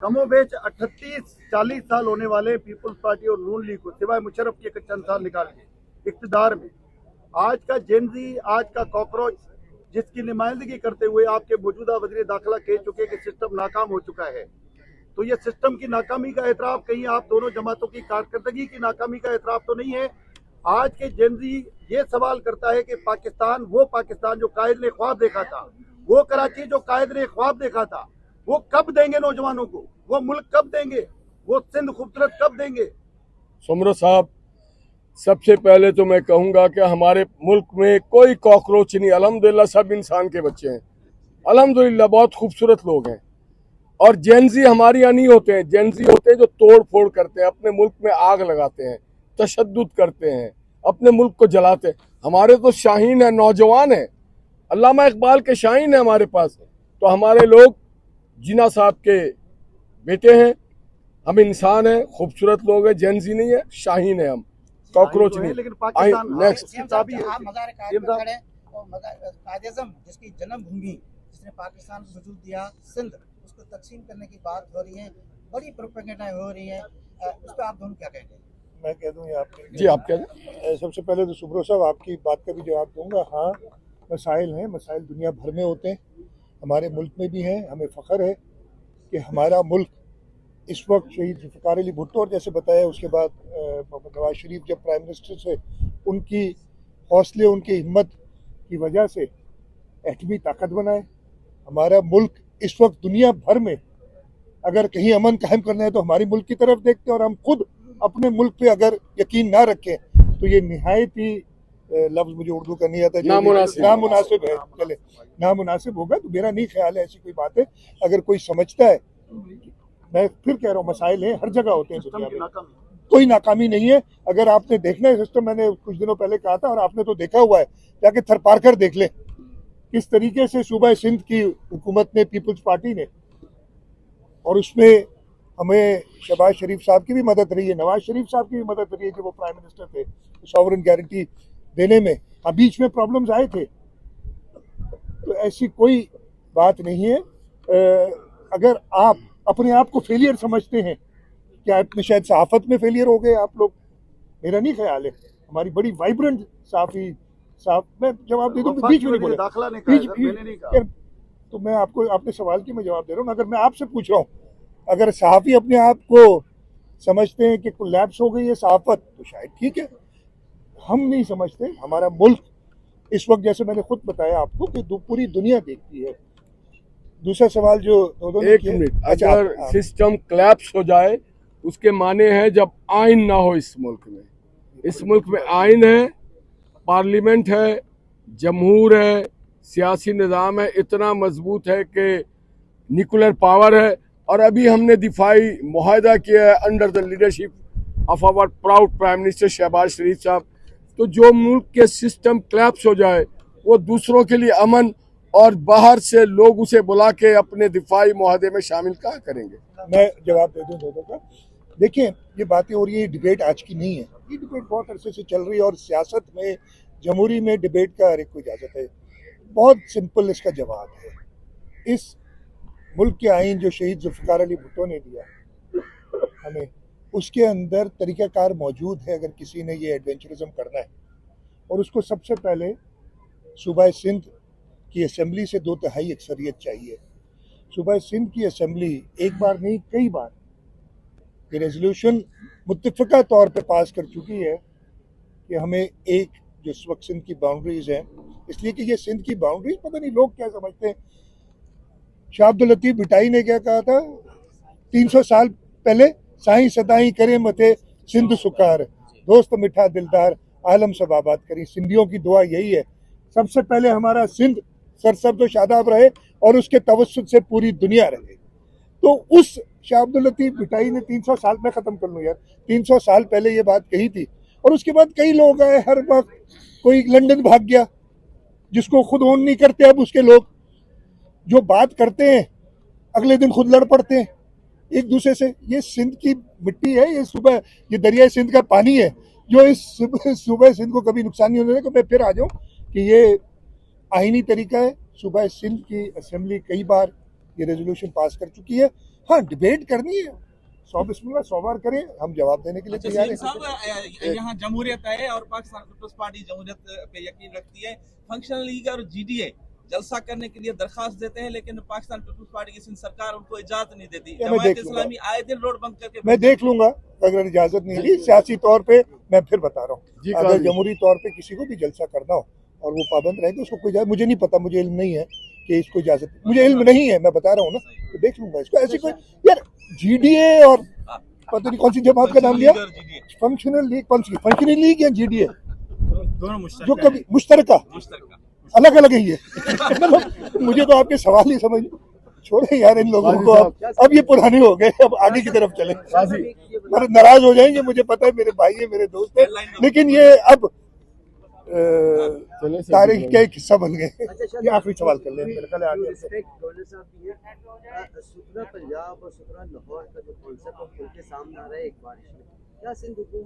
कमोबेश 38-40 साल होने वाले पीपुल्स पार्टी और नून लीग को सिवाय मुशर्रफ के चंद साल निकाल के इक्तदार में आज का जेनजी, आज का कॉकरोच जिसकी नुमाइंदगी करते हुए आपके मौजूदा वज़ीर दाखिला कह चुके कि सिस्टम नाकाम हो चुका है, तो ये सिस्टम की नाकामी का एतराफ़ कहीं आप दोनों जमातों की कारकर्दगी की नाकामी का एतराफ़ तो नहीं है। आज के जेनजी ये सवाल करता है कि पाकिस्तान, वो पाकिस्तान जो कायद ने ख्वाब देखा था, वो कराची जो कायद ने ख्वाब देखा था, वो कब देंगे नौजवानों को? वो मुल्क कब देंगे? वो सिंध खूबसूरत कब देंगे? सुमरो साहब, सबसे पहले तो मैं कहूंगा कि हमारे मुल्क में कोई कॉकरोच नहीं, अल्हम्दुलिल्लाह सब इंसान के बच्चे हैं, अल्हम्दुलिल्लाह बहुत खूबसूरत लोग हैं। और जेनजी हमारे यहाँ नहीं होते हैं, जेनजी होते हैं जो तोड़ फोड़ करते हैं, अपने मुल्क में आग लगाते हैं, तशद्दुद करते हैं, अपने मुल्क को जलाते हैं। हमारे तो शाहीन है, नौजवान है, अल्लामा इकबाल के शाहीन है हमारे पास। तो हमारे लोग जिना साहब के बेटे हैं, हम इंसान हैं, खूबसूरत लोग हैं, जेनजी नहीं है, शाहीन है हम, कॉकरोच नहीं। लेकिन पाकिस्तान नेक्स्ट कायद-ए-आज़म जिसकी जन्मभूमि, जिसने पाकिस्तान को वजूद दिया, सिंध, उसको तकसीम करने की बात हो रही है, बड़ी प्रोपेगेंडा हो रही है, उस पर आप दोनों क्या कहेंगे? मैं कह दूँ या आप जी आप क्या दें? सबसे पहले तो सुब्रो साहब आपकी बात का भी जवाब दूंगा। हाँ, मसाइल हैं, मसाइल दुनिया भर में होते हैं, हमारे मुल्क में भी हैं। हमें फ़ख्र है कि हमारा मुल्क इस वक्त शहीद ज़ुल्फ़िकार अली भुट्टो और जैसे बताया उसके बाद मोहम्मद नवाज शरीफ जब प्राइम मिनिस्टर से, उनकी हौसले, उनकी हिम्मत की वजह से एटमी ताकत बनाए। हमारा मुल्क इस वक्त दुनिया भर में अगर कहीं अमन कायम करना है तो हमारे मुल्क की तरफ देखते हैं, और हम खुद अपने मुल्क पे अगर यकीन ना रखें तो ये निहायत ही लफ्ज़ मुझे उर्दू का नहीं आता, नामुनासिब है। चले, नामुनासिब होगा तो मेरा नहीं ख्याल है ऐसी कोई बात है। अगर कोई समझता है, मैं फिर कह रहा हूँ, मसाइल हैं, हर जगह होते हैं दुनिया में, कोई नाकामी नहीं है। अगर आपने देखना है सिस्टम, मैंने कुछ दिनों पहले कहा था और आपने तो देखा हुआ है, जाके थरपारकर देख लें किस तरीके से सूबा सिंध की हुकूमत ने, पीपल्स पार्टी ने, और उसमें हमें शहबाज शरीफ साहब की भी मदद रही है, नवाज शरीफ साहब की भी मदद रही है जब वो प्राइम मिनिस्टर थे, सॉवरेन गारंटी देने में। अब बीच में प्रॉब्लम्स आए थे, तो ऐसी कोई बात नहीं है। अगर आप अपने आप को फेलियर समझते हैं, क्या अपने शायद सहाफत में फेलियर हो गए आप लोग, मेरा नहीं ख्याल है। हमारी बड़ी वाइब्रेंट साफी साहब, मैं जवाब दे दूँ, बीच में नहीं बोला, दाखिला नहीं कहा, तो मैं आपको, आपने सवाल की मैं जवाब दे रहा हूँ। अगर मैं आपसे पूछ रहा हूँ, अगर सहाफ़ी अपने आप को समझते हैं कि कोलैप्स हो गई है सहाफ़त, तो शायद ठीक है, हम नहीं समझते। हमारा मुल्क इस वक्त, जैसे मैंने खुद बताया आपको, कि पूरी दुनिया देखती है। दूसरा सवाल जो एक मिनट, अगर सिस्टम कोलैप्स हो जाए उसके माने हैं जब आइन ना हो इस मुल्क में। इस मुल्क में आइन है, पार्लियामेंट है, जमहूर है, सियासी निज़ाम है, इतना मजबूत है कि न्यूक्लियर पावर है। और अभी हमने दिफाई मुआहदा किया है under the leadership of our proud prime minister Shahbaz Sharif साहब। तो जो मुल्क के सिस्टम कोलैप्स हो जाए, वो दूसरों के लिए अमन, और बाहर से लोग उसे बुला के अपने दिफाई मुआहदे में शामिल कहाँ करेंगे? मैं जवाब दे दूँ दोनों का। देखिए, ये बातें हो रही है, डिबेट आज की नहीं है, ये डिबेट बहुत अरसे से चल रही है, और सियासत में, जमहूरी में डिबेट का हर एक को इजाज़त है। बहुत सिंपल इसका जवाब है। इस मुल्क के आइन जो शहीद ज़ुल्फ़िकार अली भुट्टो ने दिया हमें, उसके अंदर तरीक़ाकार मौजूद है अगर किसी ने ये एडवेंचरिज्म करना है। और उसको सबसे पहले सूबा सिंध की असम्बली से 2/3 अक्सरियत चाहिए। सूबा सिंध की असम्बली एक बार नहीं, कई बार ये रेजोल्यूशन मुत्तफ़िक़ा तौर पे पास कर चुकी है कि हमें एक, जो इस वक्त सिंध की बाउंड्रीज़ हैं, इसलिए कि ये सिंध की बाउंड्रीज, पता नहीं लोग क्या समझते हैं। शाह अब्दुल लतीफ़ भिटाई ने क्या कहा था 300 साल पहले, साईं सदाई करे मथे सिंध सुकार, दोस्त मिठा दिलदार आलम सब आबाद करी। सिंधियों की दुआ यही है, सबसे पहले हमारा सिंध सरसब्ज़ व शादाब रहे और उसके तवस्सुत से पूरी दुनिया रहे। तो उस शाह अब्दुल लतीफ़ भिटाई ने 300 साल में ख़त्म कर लूँ यार, 300 साल पहले ये बात कही थी। और उसके बाद कई लोग आए, हर वक्त कोई लंदन भाग गया, जिसको खुद ओन नहीं करते अब उसके लोग, जो बात करते हैं अगले दिन खुद लड़ पड़ते हैं एक दूसरे से। ये सिंध की मिट्टी है, ये सुबह, ये दरिया सिंध का पानी है, जो इस सुबह सिंध को कभी नुकसान नहीं होने देगा। मैं फिर आ जाऊँ कि ये आईनी तरीका है। सुबह सिंध की असम्बली कई बार ये रेजोल्यूशन पास कर चुकी है, हाँ डिबेट करनी है, 100 बिस्मिल्लाह 100 बार करें, हम जवाब देने के लिए अच्छा तैयार सीएम हैं। साहब, यहाँ जमहूरियत है और पाकिस्तान पीपल्स पार्टी जमहूरियत पे यकीन रखती है। फंक्शनल लीग और जीडीए जलसा करने के लिए दरखास्त देते हैं, लेकिन पाकिस्तान पीपल्स पार्टी की सिंध सरकार उनको इजाजत नहीं देती। ये मैं जमात देख इस्लामी आए दिन रोड बंद करके मैं देख लूंगा, अगर इजाजत नहीं ली सियासी तौर पे, मैं फिर बता रहा जी, हूँ, अगर काजी। जमहूरी तौर पे किसी को भी जलसा करना हो और वो पाबंद रहे तो उसको कोई इजाजत, मुझे नहीं पता, मुझे इल्म नहीं है कि इसको इजाजत, मुझे इल्म नहीं है, मैं बता रहा हूँ ना, तो देख लूंगा इसको। ऐसी कोई यार जीडीए और पता नहीं कौन सी जमात का नाम लिया, फंक्शनल लीग, कौन सी फंक्शनल लीग या जीडीए, दोनों जो कभी मुश्तरका अलग अलग ही है। मतलब मुझे तो आपके सवाल ही समझ, छोड़े यार इन लोगों को, अब ये पुराने हो गए, अब आगे की तरफ चले। मतलब नाराज हो जाएंगे, मुझे पता है, मेरे भाई है, मेरे दोस्त है, लेकिन ये अब तारीख का एक हिस्सा बन गए। ये आखिरी सवाल कर लें, मेरे ख्याल है आगे। सुथरा पंजाब और सुथरा लाहौर का जो कॉन्सेप्ट खुल के सामने आ रहा है एक बारिश में, क्या सिंध हुकूमत